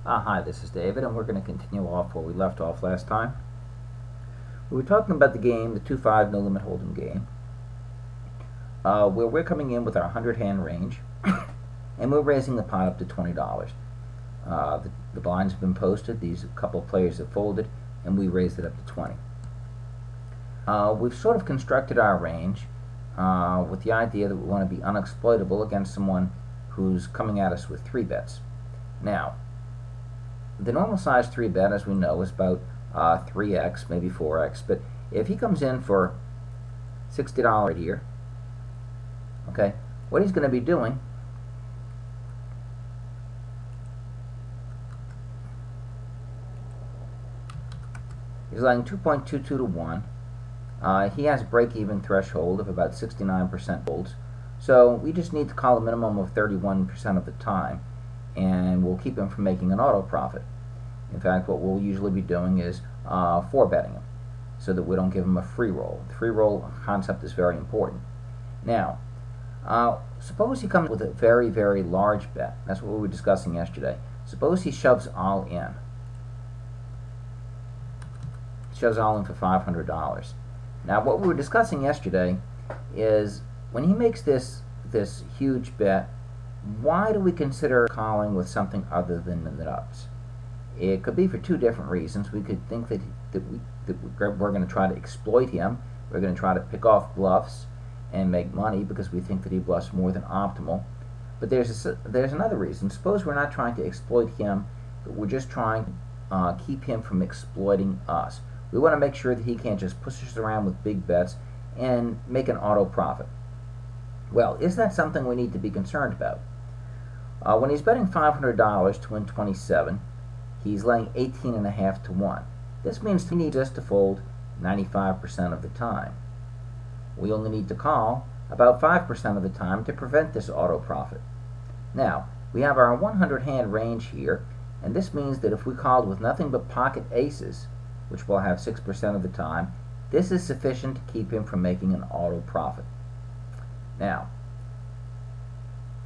Hi, this is David, and we're going to continue off where we left off last time. We were talking about the game, the 2-5 no limit hold'em game, where we're coming in with our 100-hand range, and we're raising the pot up to $20. The blinds have been posted. These couple of players have folded, and we raised it up to 20. We've sort of constructed our range with the idea that we want to be unexploitable against someone who's coming at us with 3 bets. Now, the normal size 3 bet, as we know, is about 3x, maybe 4x, but if he comes in for $60 right here, okay, what he's going to be doing is letting 2.22 to 1. He has a break-even threshold of about 69% holds, so we just need to call a minimum of 31% of the time, and we'll keep him from making an auto profit. In fact, what we'll usually be doing is 4-betting him, so that we don't give him a free roll. The free roll concept is very important. Now, suppose he comes with a very, very large bet. That's what we were discussing yesterday. Suppose he shoves all in. Shoves all in for $500. Now, what we were discussing yesterday is when he makes this huge bet, why do we consider calling with something other than the nuts? It could be for 2 different reasons. We could think that we're going to try to exploit him. We're going to try to pick off bluffs and make money because we think that he bluffs more than optimal. But there's another reason. Suppose we're not trying to exploit him, but we're just trying to keep him from exploiting us. We want to make sure that he can't just push us around with big bets and make an auto profit. Well, is that something we need to be concerned about? When he's betting $500 to win 27, he's laying 18.5 to 1. This means he needs us to fold 95% of the time. We only need to call about 5% of the time to prevent this auto profit. Now, we have our 100-hand range here, and this means that if we called with nothing but pocket aces, which we'll have 6% of the time, this is sufficient to keep him from making an auto profit. Now,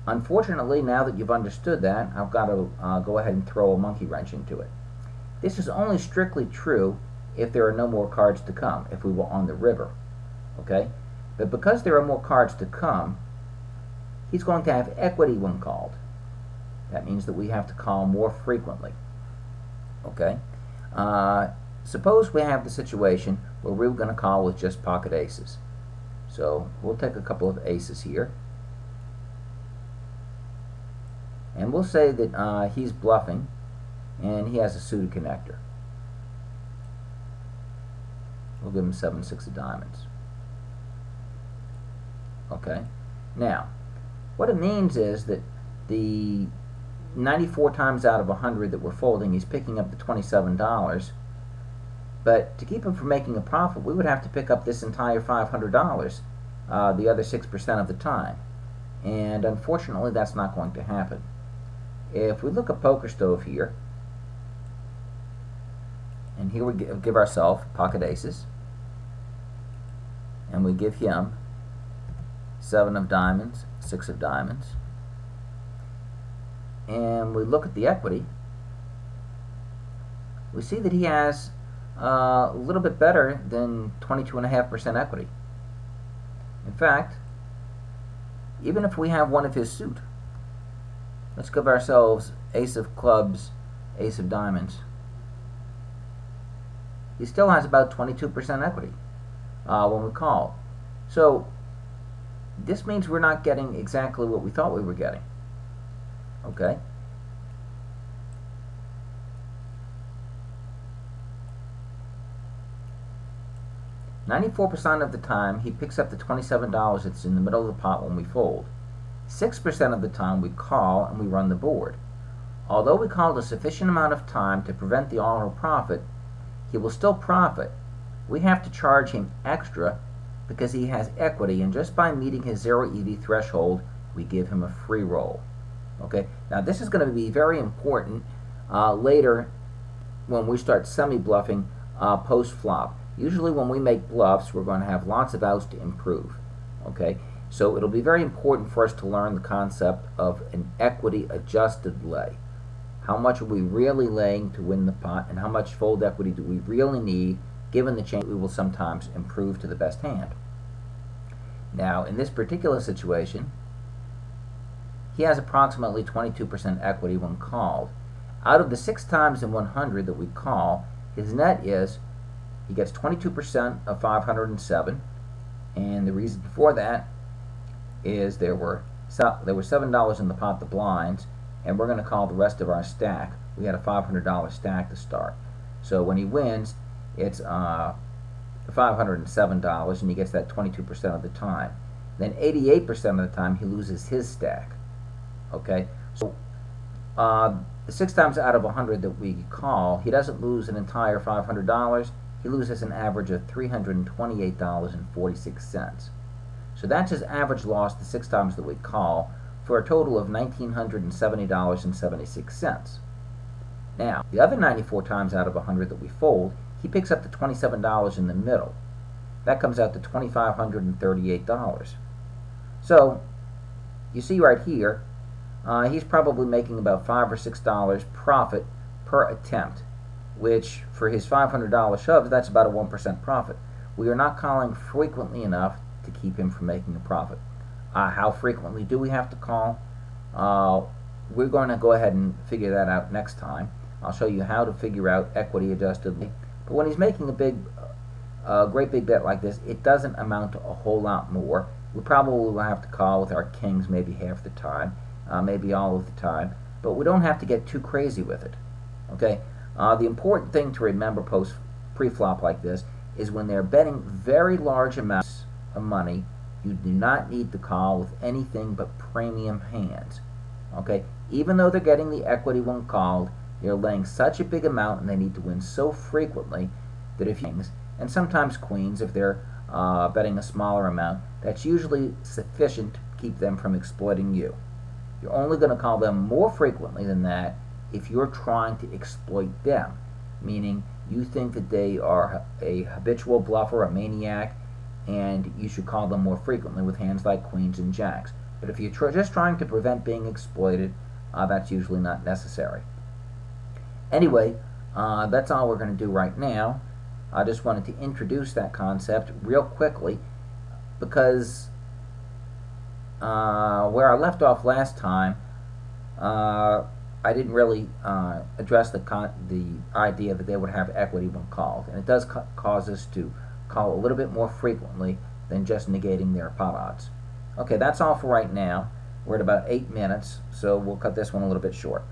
unfortunately, now that you've understood that, I've got to go ahead and throw a monkey wrench into it. This is only strictly true if there are no more cards to come, if we were on the river. Okay? But because there are more cards to come, he's going to have equity when called. That means that we have to call more frequently. Okay? Suppose we have the situation where we're going to call with just pocket aces. So we'll take a couple of aces here. And we'll say that he's bluffing, and he has a suited connector. We'll give him 7-6 of diamonds. Okay. Now, what it means is that the 94 times out of 100 that we're folding, he's picking up the $27. But to keep him from making a profit, we would have to pick up this entire $500, the other 6% of the time. And unfortunately, that's not going to happen. If we look at Poker Stove here, and here we give ourselves pocket aces, and we give him 7 of diamonds, 6 of diamonds, and we look at the equity, we see that he has a little bit better than 22.5% equity. In fact, even if we have one of his suit, let's give ourselves ace of clubs, ace of diamonds, he still has about 22% equity when we call. So this means we're not getting exactly what we thought we were getting. Okay? "94% of the time, he picks up the $27 that's in the middle of the pot when we fold. 6% of the time, we call and we run the board. Although we called a sufficient amount of time to prevent the auto profit, he will still profit. We have to charge him extra because he has equity, and just by meeting his 0 EV threshold, we give him a free roll." Okay? Now, this is going to be very important later when we start semi-bluffing post-flop. Usually when we make bluffs, we're going to have lots of outs to improve. Okay? So it'll be very important for us to learn the concept of an equity adjusted lay. How much are we really laying to win the pot, and how much fold equity do we really need given the chance we will sometimes improve to the best hand. Now, in this particular situation, he has approximately 22% equity when called. Out of the 6 times in 100 that we call, his net is he gets 22% of 507, and the reason for that is there were $7 in the pot, the blinds, and we're going to call the rest of our stack. We had a $500 stack to start. So when he wins, it's $507, and he gets that 22% of the time. Then 88% of the time, he loses his stack. Okay, so the 6 times out of 100 that we call, he doesn't lose an entire $500. He loses an average of $328.46. So that's his average loss the 6 times that we call, for a total of $1,970.76. Now, the other 94 times out of 100 that we fold, he picks up the $27 in the middle. That comes out to $2,538. So, you see right here, he's probably making about $5 or $6 profit per attempt, which for his $500 shove, that's about a 1% profit. We are not calling frequently enough to keep him from making a profit. How frequently do we have to call? We're going to go ahead and figure that out next time. I'll show you how to figure out equity adjustedly. But when he's making a great big bet like this, it doesn't amount to a whole lot more. We probably will have to call with our kings maybe half the time, maybe all of the time, but we don't have to get too crazy with it. Okay. The important thing to remember post pre-flop like this is when they're betting very large amounts of money, you do not need to call with anything but premium hands. Okay, even though they're getting the equity when called, they're laying such a big amount and they need to win so frequently that if you, and sometimes queens if they're betting a smaller amount, that's usually sufficient to keep them from exploiting you. You're only going to call them more frequently than that if you're trying to exploit them, meaning you think that they are a habitual bluffer, a maniac, and you should call them more frequently with hands like queens and jacks. But if you're just trying to prevent being exploited, that's usually not necessary. Anyway, that's all we're going to do right now. I just wanted to introduce that concept real quickly because where I left off last time, I didn't really address the idea that they would have equity when called, and it does cause us to call a little bit more frequently than just negating their pot odds. Okay, that's all for right now. We're at about 8 minutes, so we'll cut this one a little bit short.